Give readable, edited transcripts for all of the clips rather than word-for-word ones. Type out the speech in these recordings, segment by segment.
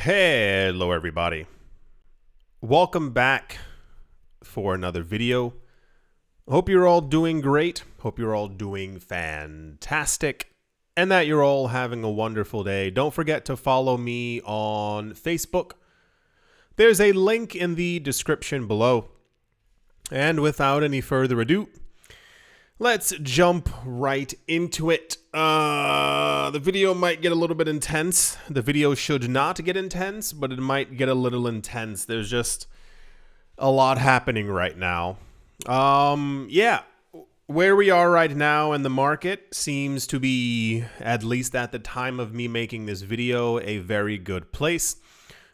Hello everybody. Welcome back for another video. Hope you're all doing great. Hope you're all doing fantastic and that you're all having a wonderful day. Don't forget to follow me on Facebook. There's a link in the description below. And without any further ado, let's jump right into it. The video might get a little bit intense. The video should not get intense, but it might get a little intense. There's just a lot happening right now. Where we are right now in the market seems to be, at least at the time of me making this video, a very good place.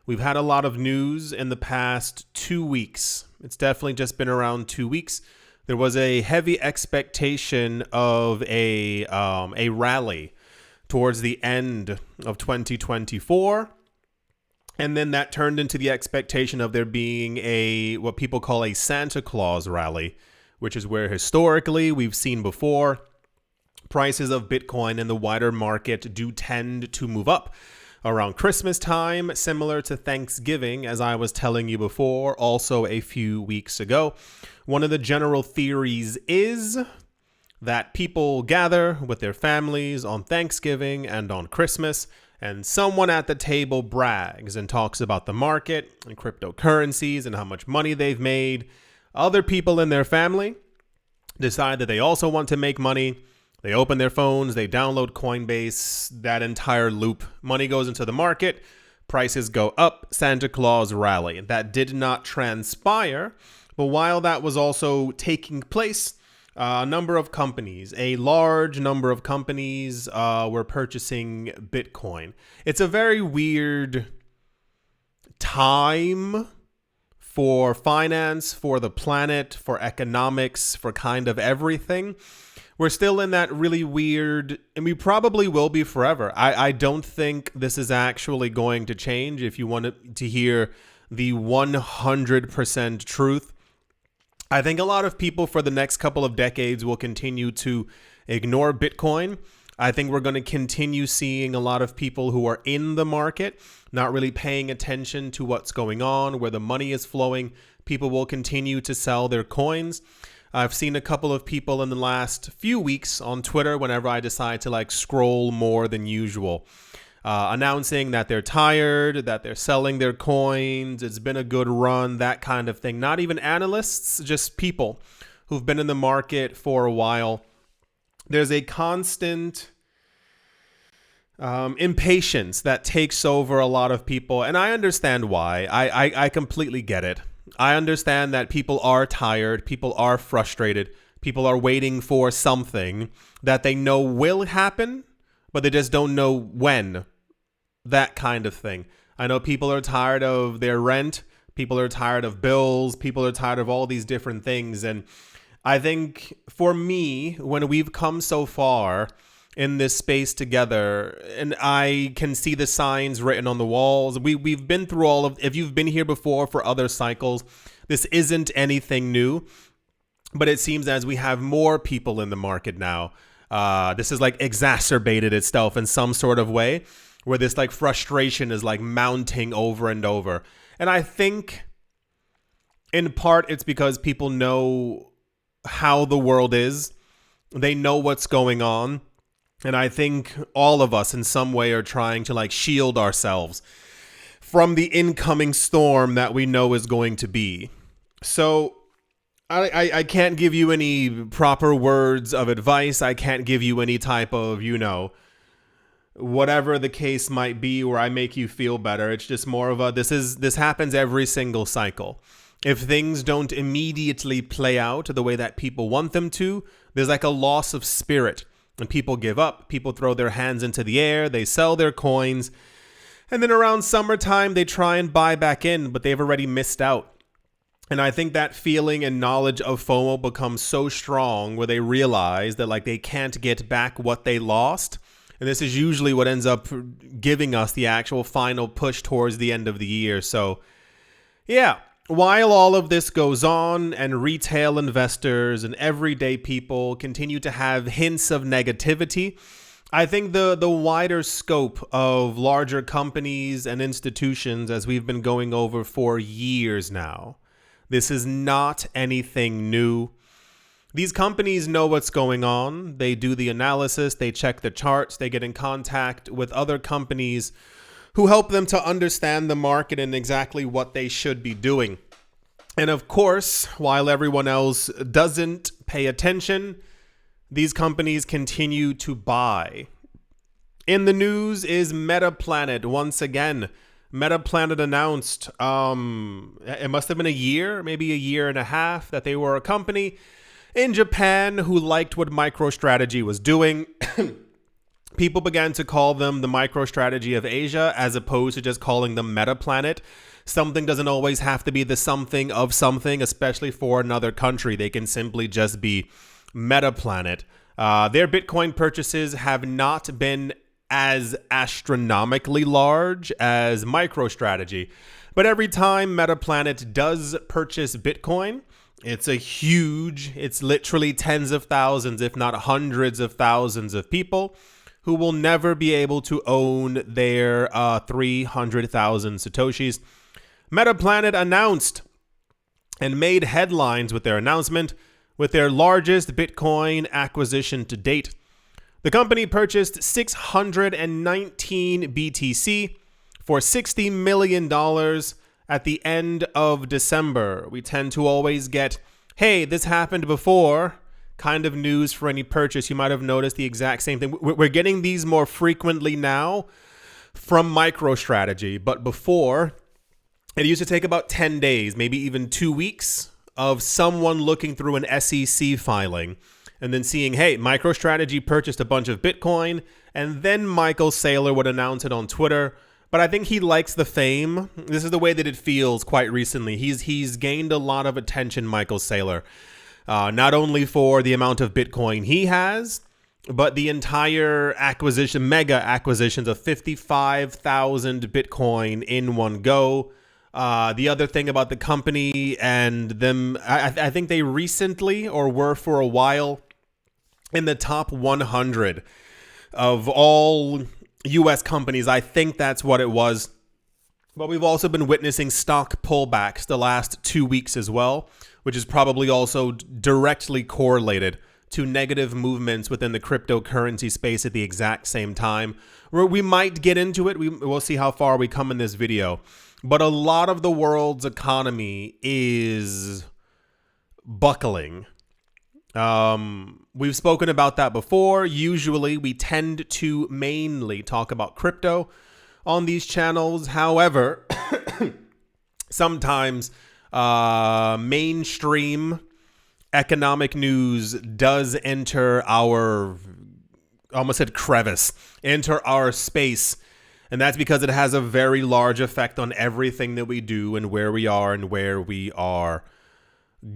We've had a lot of news in the past 2 weeks. It's definitely just been around 2 weeks. There was a heavy expectation of a rally towards the end of 2024. And then that turned into the expectation of there being what people call a Santa Claus rally, which is where historically we've seen before prices of Bitcoin in the wider market do tend to move up around Christmas time, similar to Thanksgiving, as I was telling you before, also a few weeks ago. One of the general theories is that people gather with their families on Thanksgiving and on Christmas, and someone at the table brags and talks about the market and cryptocurrencies and how much money they've made. Other people in their family decide that they also want to make money. They open their phones, they download Coinbase, that entire loop. Money goes into the market, prices go up, Santa Claus rally. That did not transpire, but while that was also taking place, a number of companies, a large number of companies were purchasing Bitcoin. It's a very weird time for finance, for the planet, for economics, for kind of everything. We're still in that really weird, and we probably will be forever. I don't think this is actually going to change. If you want to hear the 100% truth, I think a lot of people for the next couple of decades will continue to ignore Bitcoin. I think we're going to continue seeing a lot of people who are in the market not really paying attention to what's going on, where the money is flowing. People will continue to sell their coins. I've seen a couple of people in the last few weeks on Twitter, whenever I decide to scroll more than usual, announcing that they're tired, that they're selling their coins. It's been a good run, that kind of thing. Not even analysts, just people who've been in the market for a while. There's a constant impatience that takes over a lot of people, and I understand why. I completely get it. I understand that people are tired, people are frustrated, people are waiting for something that they know will happen, but they just don't know when. That kind of thing. I know people are tired of their rent, people are tired of bills, people are tired of all these different things. And I think for me, when we've come so far in this space together, and I can see the signs written on the walls, we've been through all of, if you've been here before for other cycles, this isn't anything new, but it seems as we have more people in the market now, this is exacerbated itself in some sort of way, where this frustration is mounting over and over. And I think in part it's because people know how the world is. They know what's going on. And I think all of us in some way are trying to shield ourselves from the incoming storm that we know is going to be. So I can't give you any proper words of advice. I can't give you any type of, whatever the case might be where I make you feel better. It's just more of this happens every single cycle. If things don't immediately play out the way that people want them to, there's a loss of spirit. And people give up, people throw their hands into the air, they sell their coins, and then around summertime they try and buy back in, but they've already missed out. And I think that feeling and knowledge of FOMO becomes so strong where they realize that they can't get back what they lost. And this is usually what ends up giving us the actual final push towards the end of the year. So yeah, while all of this goes on and retail investors and everyday people continue to have hints of negativity, I think the wider scope of larger companies and institutions, as we've been going over for years now, this is not anything new. These companies know what's going on. They do the analysis, they check the charts, they get in contact with other companies who help them to understand the market and exactly what they should be doing. And of course, while everyone else doesn't pay attention, these companies continue to buy. In the news is Metaplanet. Once again, Metaplanet announced, it must have been a year, maybe a year and a half, that they were a company in Japan who liked what MicroStrategy was doing. People began to call them the MicroStrategy of Asia, as opposed to just calling them Metaplanet. Something doesn't always have to be the something of something, especially for another country. They can simply just be Metaplanet. Their Bitcoin purchases have not been as astronomically large as MicroStrategy. But every time Metaplanet does purchase Bitcoin, it's literally tens of thousands, if not hundreds of thousands of people who will never be able to own their 300,000 Satoshis. Metaplanet announced and made headlines with their announcement with their largest Bitcoin acquisition to date. The company purchased 619 BTC for $60 million at the end of December. We tend to always get, hey, this happened before, kind of news for any purchase. You might have noticed the exact same thing. We're getting these more frequently now from MicroStrategy, but before, it used to take about 10 days, maybe even 2 weeks of someone looking through an SEC filing and then seeing, hey, MicroStrategy purchased a bunch of Bitcoin, and then Michael Saylor would announce it on Twitter. But I think he likes the fame. This is the way that it feels quite recently. He's gained a lot of attention, Michael Saylor, not only for the amount of Bitcoin he has, but the entire mega acquisitions of 55,000 Bitcoin in one go. The other thing about the company and them, I think they recently, or were for a while, in the top 100 of all U.S. companies. I think that's what it was. But we've also been witnessing stock pullbacks the last 2 weeks as well, which is probably also directly correlated to negative movements within the cryptocurrency space at the exact same time. We might get into it. We'll see how far we come in this video. But a lot of the world's economy is buckling. We've spoken about that before. Usually we tend to mainly talk about crypto on these channels. However, sometimes mainstream economic news does enter our, I almost said crevice, enter our space. And that's because it has a very large effect on everything that we do and where we are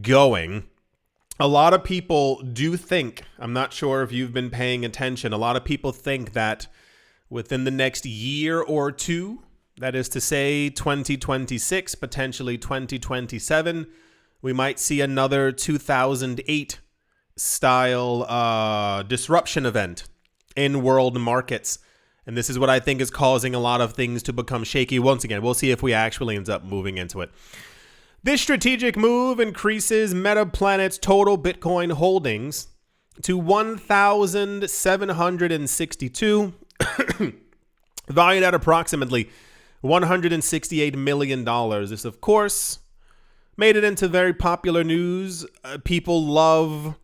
going. A lot of people do think, I'm not sure if you've been paying attention, a lot of people think that within the next year or two, that is to say 2026, potentially 2027, we might see another 2008 style disruption event in world markets. And this is what I think is causing a lot of things to become shaky. Once again, we'll see if we actually end up moving into it. This strategic move increases Metaplanet's total Bitcoin holdings to 1,762, valued at approximately $168 million. This, of course, made it into very popular news. People love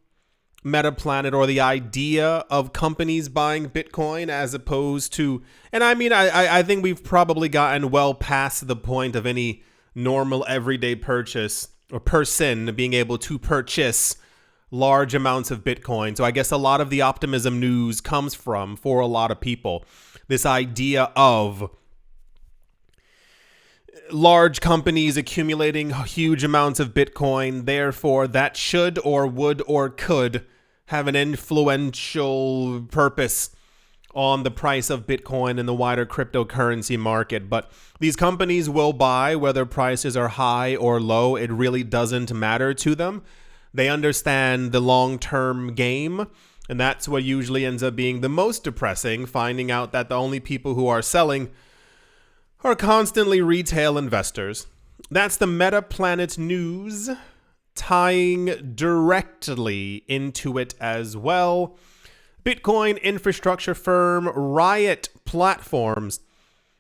Metaplanet, or the idea of companies buying Bitcoin as opposed to, and I mean, I think we've probably gotten well past the point of any normal everyday purchase or person being able to purchase large amounts of Bitcoin. So I guess a lot of the optimism news comes from, for a lot of people, this idea of large companies accumulating huge amounts of Bitcoin. Therefore, that should or would or could have an influential purpose on the price of Bitcoin and the wider cryptocurrency market. But these companies will buy whether prices are high or low. It really doesn't matter to them. They understand the long-term game And that's what usually ends up being the most depressing, finding out that the only people who are selling are constantly retail investors. That's the Meta Planet news, tying directly into it as well. Bitcoin infrastructure firm Riot Platforms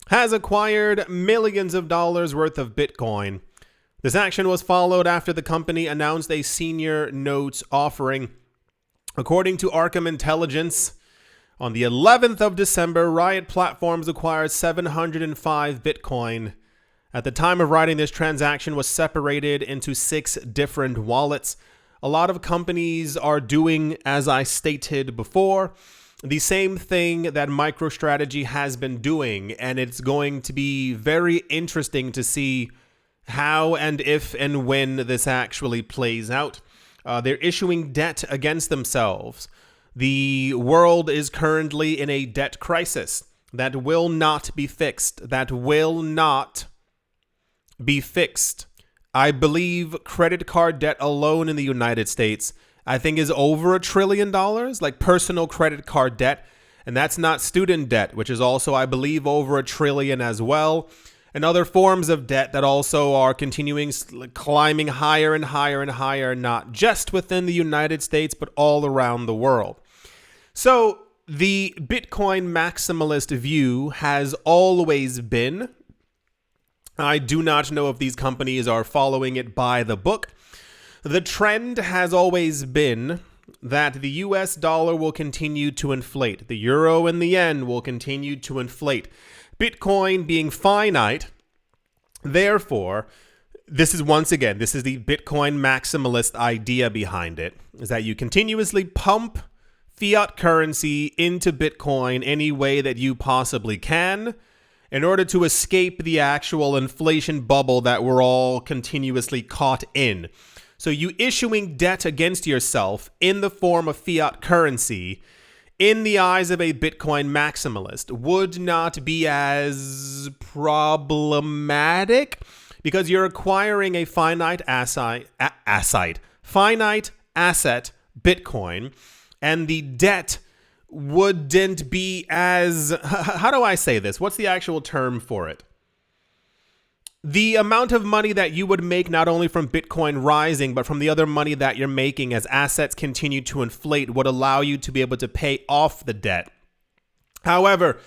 has acquired millions of dollars worth of Bitcoin. This action was followed after the company announced a senior notes offering. According to Arkham Intelligence, on the 11th of December, Riot Platforms acquired 705 Bitcoin. At the time of writing, this transaction was separated into 6 different wallets. A lot of companies are doing, as I stated before, the same thing that MicroStrategy has been doing, and it's going to be very interesting to see how and if and when this actually plays out. They're issuing debt against themselves. The world is currently in a debt crisis that will not be fixed. That will not be fixed. I believe credit card debt alone in the United States, I think, is over $1 trillion, like personal credit card debt. And that's not student debt, which is also, I believe, over $1 trillion as well. And other forms of debt that also are continuing climbing higher and higher and higher, not just within the United States, but all around the world. So the Bitcoin maximalist view has always been, I do not know if these companies are following it by the book, the trend has always been that the US dollar will continue to inflate. The euro and the yen will continue to inflate. Bitcoin being finite, therefore, this is the Bitcoin maximalist idea behind it, is that you continuously pump fiat currency into Bitcoin any way that you possibly can in order to escape the actual inflation bubble that we're all continuously caught in. So you issuing debt against yourself in the form of fiat currency, in the eyes of a Bitcoin maximalist, would not be as problematic because you're acquiring a finite asset, Bitcoin, and the debt wouldn't be as, how do I say this? What's the actual term for it? The amount of money that you would make not only from Bitcoin rising, but from the other money that you're making as assets continue to inflate would allow you to be able to pay off the debt. However,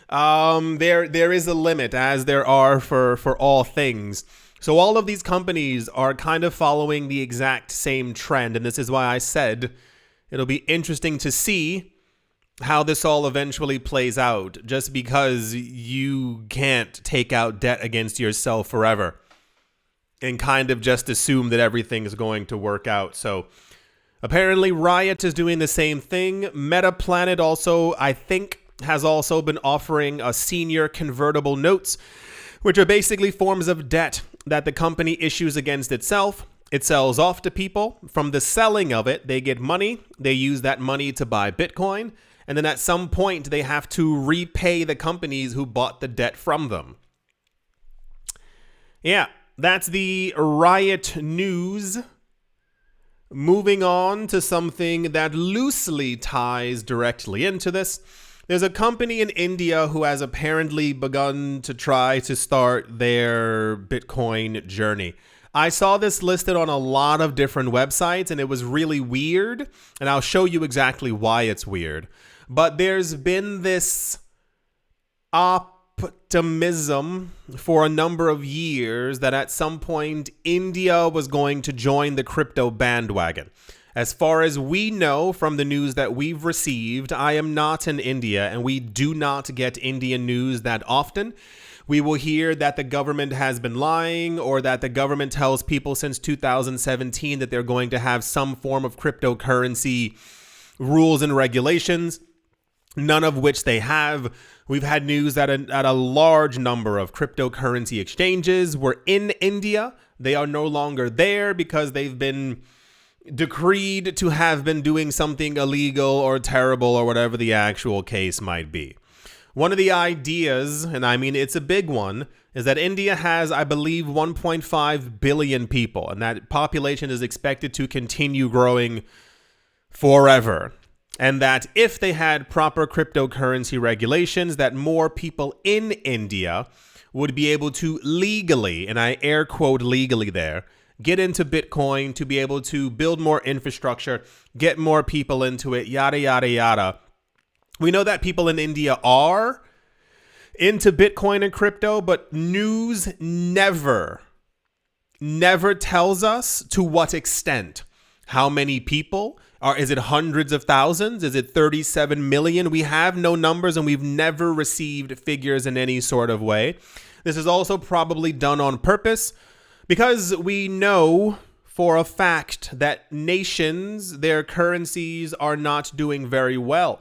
there is a limit, as there are for all things. So all of these companies are kind of following the exact same trend, and this is why I said it'll be interesting to see how this all eventually plays out, just because you can't take out debt against yourself forever and kind of just assume that everything is going to work out. So apparently Riot is doing the same thing. Meta Planet also, I think, has also been offering a senior convertible notes, which are basically forms of debt that the company issues against itself. It sells off to people. From the selling of it, they get money. They use that money to buy Bitcoin. And then at some point, they have to repay the companies who bought the debt from them. Yeah, that's the Riot news. Moving on to something that loosely ties directly into this. There's a company in India who has apparently begun to try to start their Bitcoin journey. I saw this listed on a lot of different websites, and it was really weird. And I'll show you exactly why it's weird. But there's been this optimism for a number of years that at some point India was going to join the crypto bandwagon. As far as we know from the news that we've received, I am not in India, and we do not get Indian news that often. We will hear that the government has been lying, or that the government tells people since 2017 that they're going to have some form of cryptocurrency rules and regulations, none of which they have. We've had news that at a large number of cryptocurrency exchanges were in India. They are no longer there because they've been decreed to have been doing something illegal or terrible or whatever the actual case might be. One of the ideas, and I mean it's a big one, is that India has, I believe, 1.5 billion people, and that population is expected to continue growing forever. and that if they had proper cryptocurrency regulations, that more people in India would be able to legally, and I air quote legally there, get into Bitcoin to be able to build more infrastructure, get more people into it, yada, yada, yada. We know that people in India are into Bitcoin and crypto, but news never tells us to what extent. How many people? Is it hundreds of thousands? Is it 37 million? We have no numbers, and we've never received figures in any sort of way. This is also probably done on purpose because we know for a fact that nations, their currencies are not doing very well.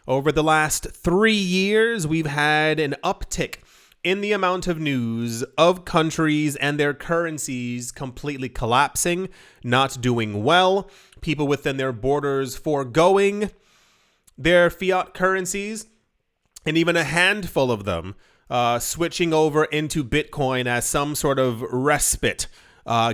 Over the last 3 years, we've had an uptick in the amount of news of countries and their currencies completely collapsing, not doing well, people within their borders foregoing their fiat currencies, and even a handful of them switching over into Bitcoin as some sort of respite,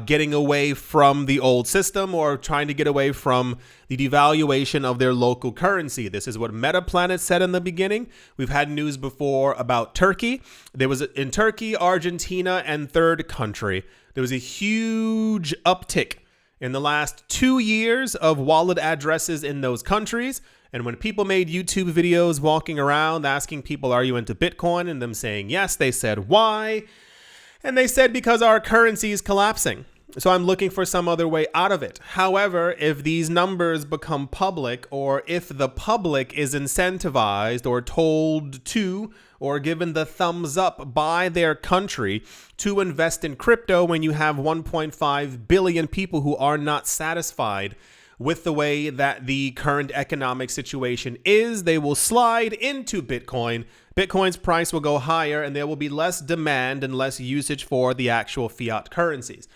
getting away from the old system or trying to get away from the devaluation of their local currency. This is what MetaPlanet said in the beginning. We've had news before about Turkey. There was in Turkey, Argentina, and third country, there was a huge uptick in the last 2 years of wallet addresses in those countries. And when people made YouTube videos walking around asking people, are you into Bitcoin? And them saying yes, they said, why? And they said, because our currency is collapsing. So I'm looking for some other way out of it. However, if these numbers become public, or if the public is incentivized or told to, or given the thumbs up by their country to invest in crypto, when you have 1.5 billion people who are not satisfied with the way that the current economic situation is, they will slide into Bitcoin. Bitcoin's price will go higher, and there will be less demand and less usage for the actual fiat currencies.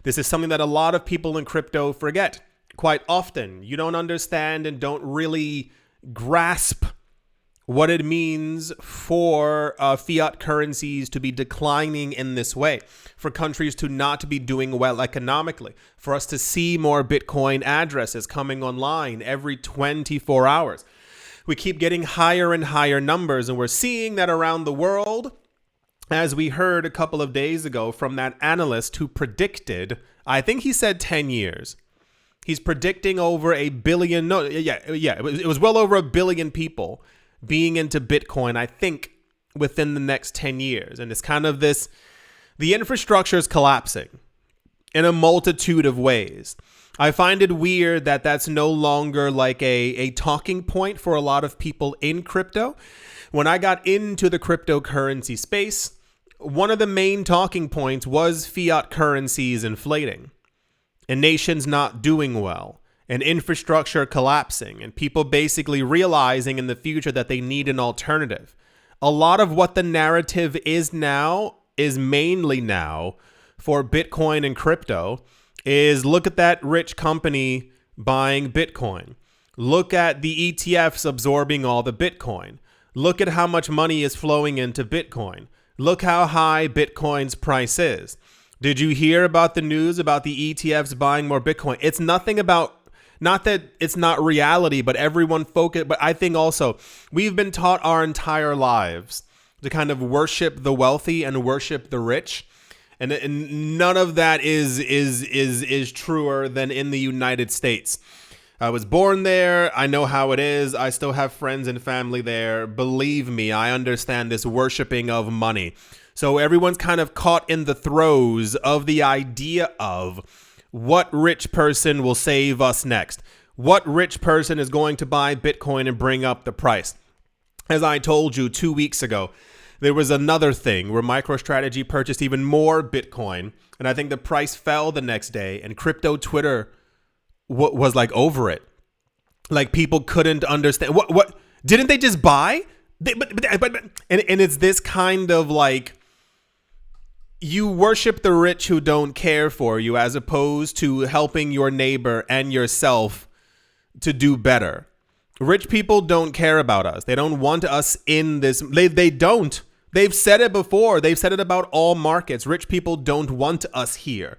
This is something that a lot of people in crypto forget quite often. You don't understand and don't really grasp what it means for fiat currencies to be declining in this way, for countries to not be doing well economically, for us to see more Bitcoin addresses coming online every 24 hours. We keep getting higher and higher numbers, and we're seeing that around the world, as we heard a couple of days ago from that analyst who predicted, I think he said 10 years. He's predicting over a billion, it was well over 1 billion people being into Bitcoin, I think, within the next 10 years. And it's kind of this, the infrastructure is collapsing in a multitude of ways. I find it weird that that's no longer like a talking point for a lot of people in crypto. When I got into the cryptocurrency space, one of the main talking points was fiat currencies inflating and nations not doing well and infrastructure collapsing and people basically realizing in the future that they need an alternative. A lot of what the narrative is now is mainly now for Bitcoin and crypto is look at that rich company buying Bitcoin. Look at the ETFs absorbing all the Bitcoin. Look at how much money is flowing into Bitcoin. Look how high Bitcoin's price is. Did you hear about the news about the ETFs buying more Bitcoin? It's nothing about, not that it's not reality, but everyone focus. But I think also we've been taught our entire lives to kind of worship the wealthy and worship the rich. And none of that is truer than in the United States. I was born there. I know how it is. I still have friends and family there. Believe me, I understand this worshiping of money. So everyone's kind of caught in the throes of the idea of what rich person will save us next. What rich person is going to buy Bitcoin and bring up the price? As I told you 2 weeks ago, there was another thing where MicroStrategy purchased even more Bitcoin, and I think the price fell the next day, and crypto Twitter was like over it. Like people couldn't understand what didn't they just buy? And it's this kind of like you worship the rich who don't care for you as opposed to helping your neighbor and yourself to do better. Rich people don't care about us. They don't want us in this. They don't. They've said it before. They've said it about all markets. Rich people don't want us here.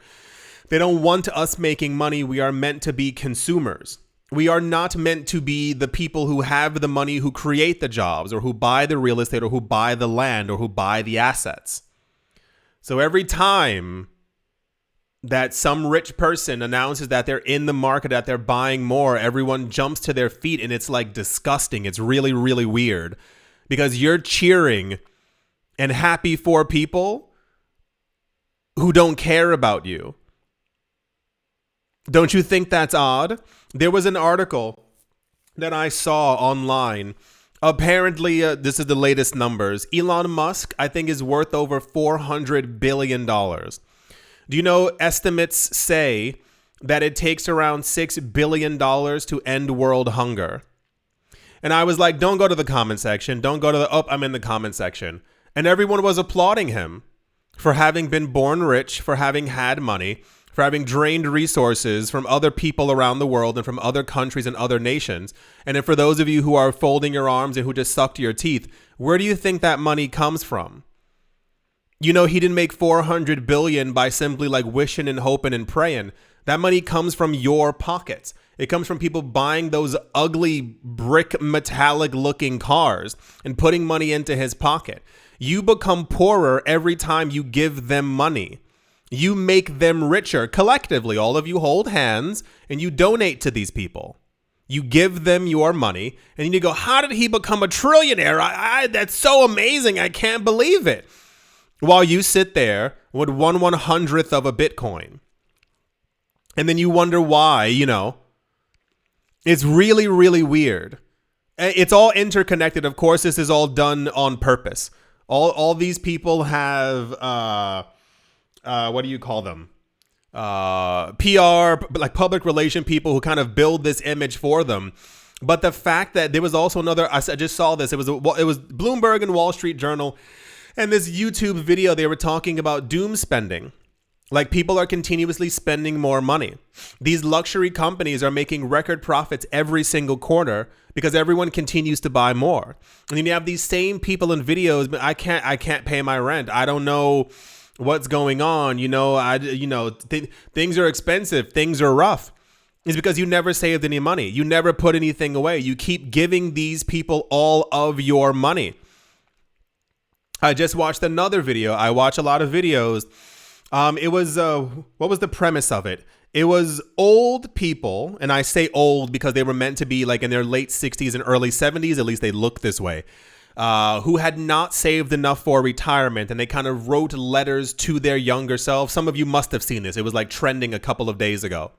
They don't want us making money. We are meant to be consumers. We are not meant to be the people who have the money, who create the jobs, or who buy the real estate, or who buy the land, or who buy the assets. So every time that some rich person announces that they're in the market, that they're buying more, everyone jumps to their feet, and it's like disgusting. It's really, really weird because you're cheering and happy for people who don't care about you. Don't you think that's odd? There was an article that I saw online. Apparently, this is the latest numbers. Elon Musk, I think, is worth over $400 billion. Do you know estimates say that it takes around $6 billion to end world hunger? And I was like, don't go to the comment section. Don't go to the, I'm in the comment section. And everyone was applauding him for having been born rich, for having had money, for having drained resources from other people around the world and from other countries and other nations. And then for those of you who are folding your arms and who just sucked your teeth, where do you think that money comes from? You know, he didn't make 400 billion by simply like wishing and hoping and praying. That money comes from your pockets. It comes from people buying those ugly brick metallic looking cars and putting money into his pocket. You become poorer every time you give them money. You make them richer collectively. All of you hold hands and you donate to these people. You give them your money and you go, how did he become a trillionaire? That's so amazing. I can't believe it. While you sit there with 1/100th of a Bitcoin. And then you wonder why, you know. It's really, really weird. It's all interconnected. Of course, this is all done on purpose. All these people have, what do you call them? PR, like public relation people who kind of build this image for them. But the fact that there was also another, I just saw this. It was Bloomberg and Wall Street Journal. And this YouTube video, they were talking about doom spending. Like people are continuously spending more money. These luxury companies are making record profits every single quarter because everyone continues to buy more. And then you have these same people in videos, but I can't pay my rent. I don't know what's going on. Things are expensive. Things are rough. It's because you never saved any money. You never put anything away. You keep giving these people all of your money. I just watched another video. I watch a lot of videos. It was, what was the premise of it? It was old people, and I say old because they were meant to be like in their late 60s and early 70s, at least they look this way, who had not saved enough for retirement, and they kind of wrote letters to their younger selves. Some of you must have seen this. It was like trending a couple of days ago.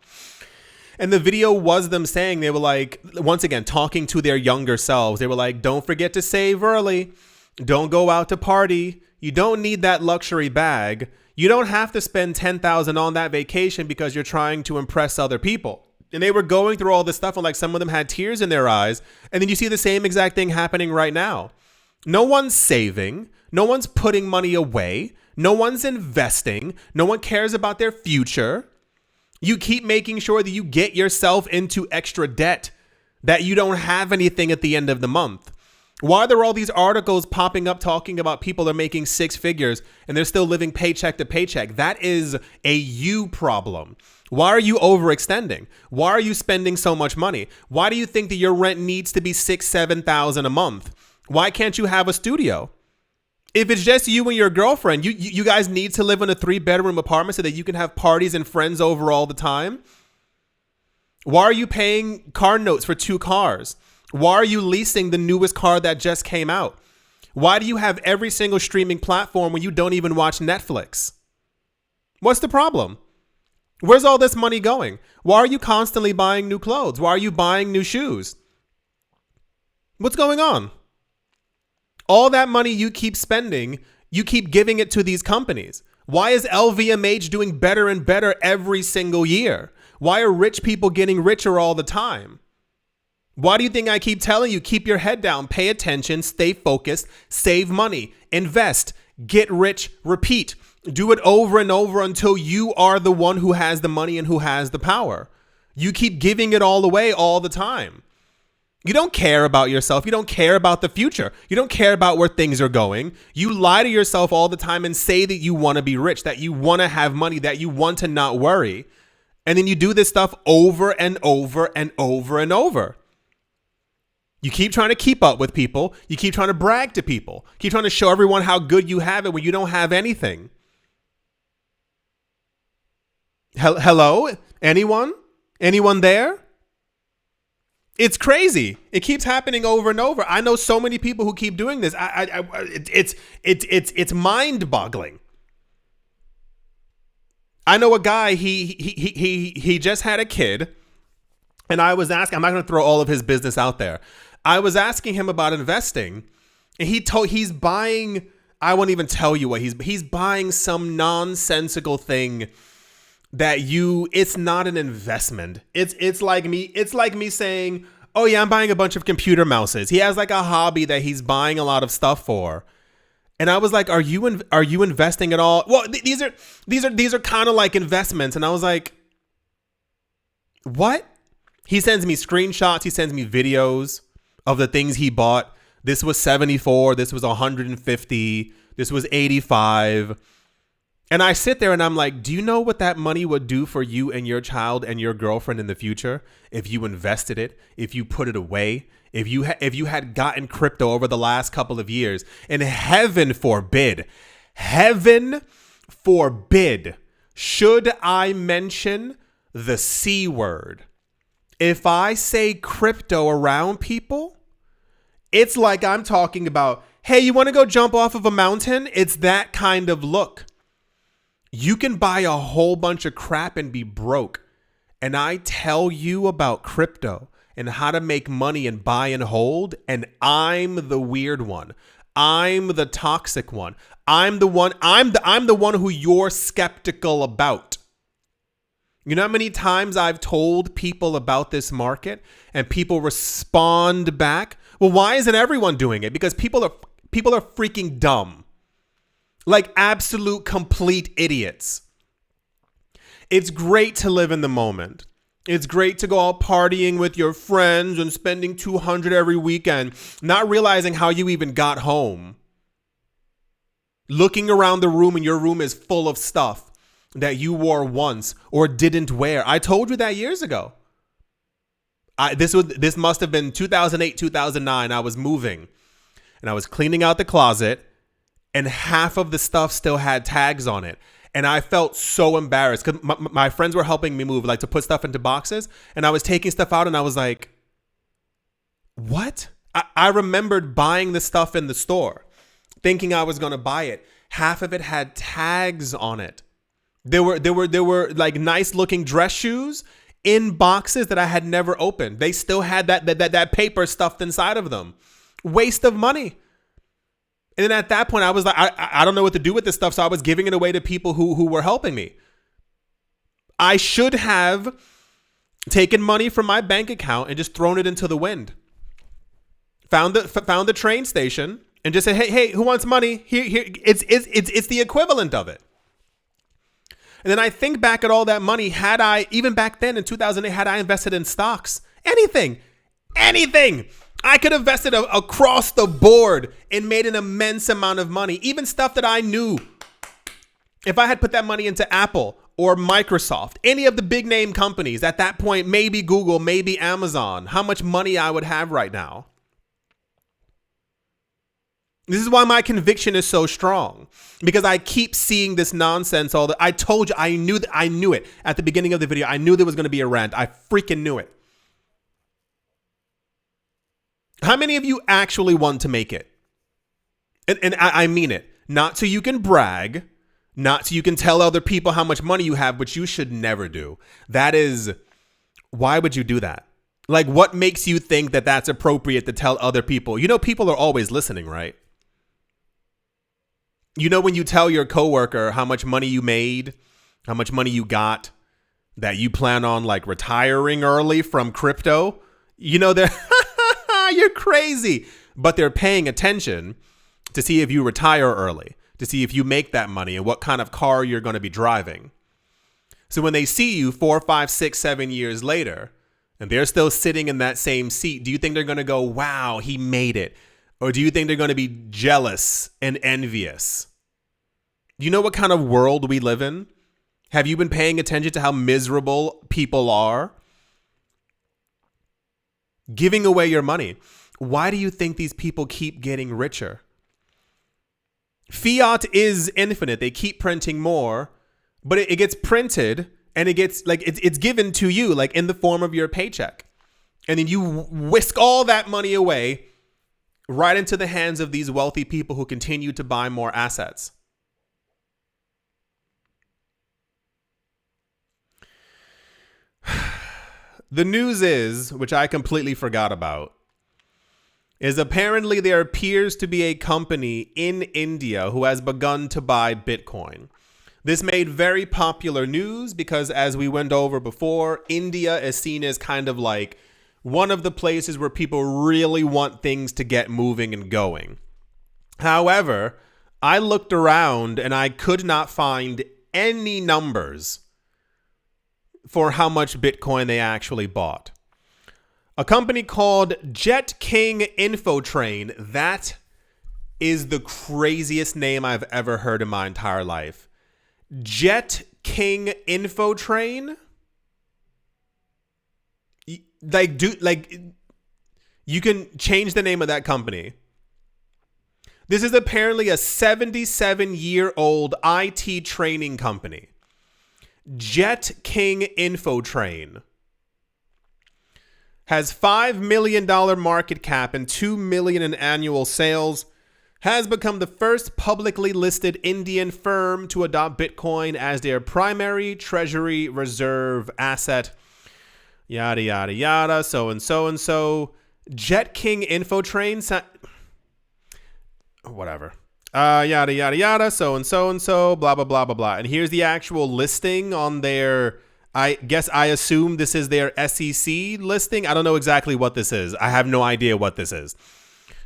And the video was them saying, they were like, once again, talking to their younger selves. They were like, don't forget to save early. Don't go out to party. You don't need that luxury bag. You don't have to spend $10,000 on that vacation because you're trying to impress other people. And they were going through all this stuff, and like some of them had tears in their eyes. And then you see the same exact thing happening right now. No one's saving. No one's putting money away. No one's investing. No one cares about their future. You keep making sure that you get yourself into extra debt, that you don't have anything at the end of the month. Why are there all these articles popping up talking about people are making six figures and they're still living paycheck to paycheck? That is a you problem. Why are you overextending? Why are you spending so much money? Why do you think that your rent needs to be $6,000-7,000 a month? Why can't you have a studio? If it's just you and your girlfriend, you guys need to live in a 3-bedroom apartment so that you can have parties and friends over all the time. Why are you paying car notes for 2 cars? Why are you leasing the newest car that just came out? Why do you have every single streaming platform when you don't even watch Netflix? What's the problem? Where's all this money going? Why are you constantly buying new clothes? Why are you buying new shoes? What's going on? All that money you keep spending, you keep giving it to these companies. Why is LVMH doing better and better every single year? Why are rich people getting richer all the time? Why do you think I keep telling you, keep your head down, pay attention, stay focused, save money, invest, get rich, repeat. Do it over and over until you are the one who has the money and who has the power. You keep giving it all away all the time. You don't care about yourself. You don't care about the future. You don't care about where things are going. You lie to yourself all the time and say that you want to be rich, that you want to have money, that you want to not worry. And then you do this stuff over and over and over and over. You keep trying to keep up with people. You keep trying to brag to people. Keep trying to show everyone how good you have it when you don't have anything. Hello? Anyone? Anyone there? It's crazy. It keeps happening over and over. I know so many people who keep doing this. It's mind-boggling. I know a guy. He just had a kid, and I was asking. I'm not going to throw all of his business out there. I was asking him about investing, and he's buying. I won't even tell you what he's buying some nonsensical thing that it's not an investment. It's like me saying, oh yeah, I'm buying a bunch of computer mouses. He has like a hobby that he's buying a lot of stuff for. And I was like, are you investing at all? Well, these are kind of like investments. And I was like, what? He sends me screenshots. He sends me videos of the things he bought. This was 74. This was 150. This was 85. And I sit there and I'm like, do you know what that money would do for you and your child and your girlfriend in the future if you invested it, if you put it away, if you had gotten crypto over the last couple of years? And heaven forbid, should I mention the C word? If I say crypto around people, it's like I'm talking about, hey, you want to go jump off of a mountain? It's that kind of look. You can buy a whole bunch of crap and be broke. And I tell you about crypto and how to make money and buy and hold. And I'm the weird one. I'm the toxic one. I'm the one who you're skeptical about. You know how many times I've told people about this market and people respond back? Well, why isn't everyone doing it? Because people are freaking dumb. Like absolute complete idiots. It's great to live in the moment. It's great to go out partying with your friends and spending $200 every weekend, not realizing how you even got home. Looking around the room and your room is full of stuff that you wore once or didn't wear. I told you that years ago. This must have been 2008, 2009. I was moving and I was cleaning out the closet. And half of the stuff still had tags on it. And I felt so embarrassed because my friends were helping me move, like to put stuff into boxes. And I was taking stuff out and I was like, what? I remembered buying the stuff in the store, thinking I was going to buy it. Half of it had tags on it. There were like nice looking dress shoes in boxes that I had never opened. They still had that paper stuffed inside of them. Waste of money. And then at that point, I was like, I don't know what to do with this stuff. So I was giving it away to people who were helping me. I should have taken money from my bank account and just thrown it into the wind. Found the train station and just said, hey, who wants money? Here. It's the equivalent of it. And then I think back at all that money. Had I, even back then in 2008, had I invested in stocks, anything. I could have invested across the board and made an immense amount of money. Even stuff that I knew. If I had put that money into Apple or Microsoft, any of the big name companies at that point, maybe Google, maybe Amazon, how much money I would have right now. This is why my conviction is so strong, because I keep seeing this nonsense. I told you, I knew it at the beginning of the video. I knew there was going to be a rant. I freaking knew it. How many of you actually want to make it? And I mean it. Not so you can brag, not so you can tell other people how much money you have, which you should never do. That is, why would you do that? Like, what makes you think that that's appropriate to tell other people? You know, people are always listening, right? You know, when you tell your coworker how much money you made, how much money you got, that you plan on like retiring early from crypto, you know, they're you're crazy, but they're paying attention to see if you retire early, to see if you make that money and what kind of car you're going to be driving. So when they see you 4, 5, 6, 7 years later, and they're still sitting in that same seat, do you think they're going to go, wow, he made it? Or do you think they're going to be jealous and envious? Do you know what kind of world we live in? Have you been paying attention to how miserable people are? Giving away your money. Why do you think these people keep getting richer? Fiat is infinite. They keep printing more, but it gets printed and it gets like it's given to you like in the form of your paycheck. And then you whisk all that money away right into the hands of these wealthy people who continue to buy more assets. The news is, which I completely forgot about, is apparently there appears to be a company in India who has begun to buy Bitcoin. This made very popular news because, as we went over before, India is seen as kind of like one of the places where people really want things to get moving and going. However, I looked around and I could not find any numbers for how much Bitcoin they actually bought. A company called Jet King Infotrain. That is the craziest name I've ever heard in my entire life. Jet King Infotrain? You can change the name of that company. This is apparently a 77-year-old IT training company. Jet King Infotrain has $5 million market cap and $2 million in annual sales, has become the first publicly listed Indian firm to adopt Bitcoin as their primary treasury reserve asset. Yada, yada, yada, so and so and so. Jet King Infotrain, whatever. Yada, yada, yada, so and so and so, blah, blah, blah, blah, blah. And here's the actual listing on their, I assume this is their SEC listing. I don't know exactly what this is. I have no idea what this is.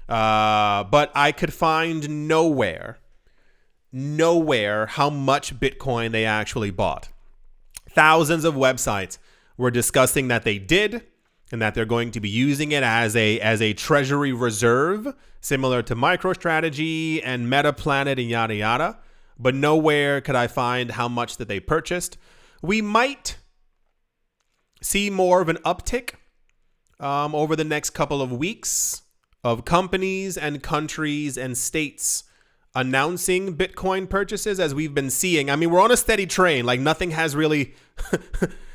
But I could find nowhere how much Bitcoin they actually bought. Thousands of websites were discussing that they did and that they're going to be using it as a treasury reserve, similar to MicroStrategy and MetaPlanet and yada yada. But nowhere could I find how much that they purchased. We might see more of an uptick over the next couple of weeks of companies and countries and states announcing Bitcoin purchases, as we've been seeing. I mean, we're on a steady train. Like, nothing has really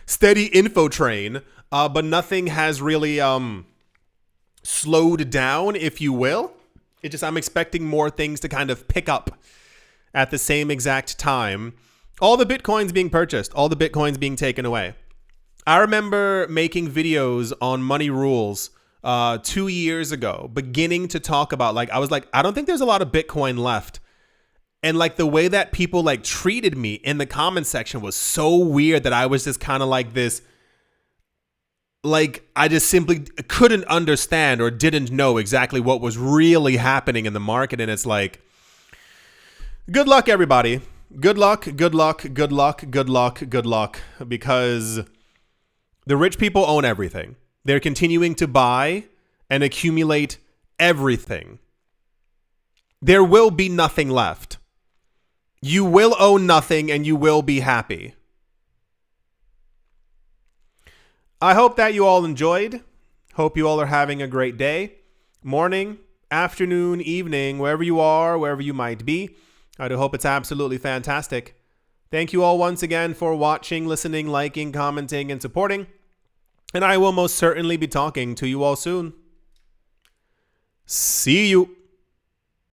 steady info train, but nothing has really slowed down, if you will. It just, I'm expecting more things to kind of pick up at the same exact time. All the Bitcoins being purchased, all the Bitcoins being taken away. I remember making videos on money rules 2 years ago, beginning to talk about, like, I was like, I don't think there's a lot of Bitcoin left. And like the way that people like treated me in the comment section was so weird that I was just kind of like this, like, I just simply couldn't understand or didn't know exactly what was really happening in the market. And it's like, good luck, everybody. Good luck, good luck, good luck, good luck, good luck. Because the rich people own everything. They're continuing to buy and accumulate everything. There will be nothing left. You will own nothing and you will be happy. I hope that you all enjoyed. Hope you all are having a great day, morning, afternoon, evening, wherever you are, wherever you might be. I do hope it's absolutely fantastic. Thank you all once again for watching, listening, liking, commenting, and supporting. And I will most certainly be talking to you all soon. See you.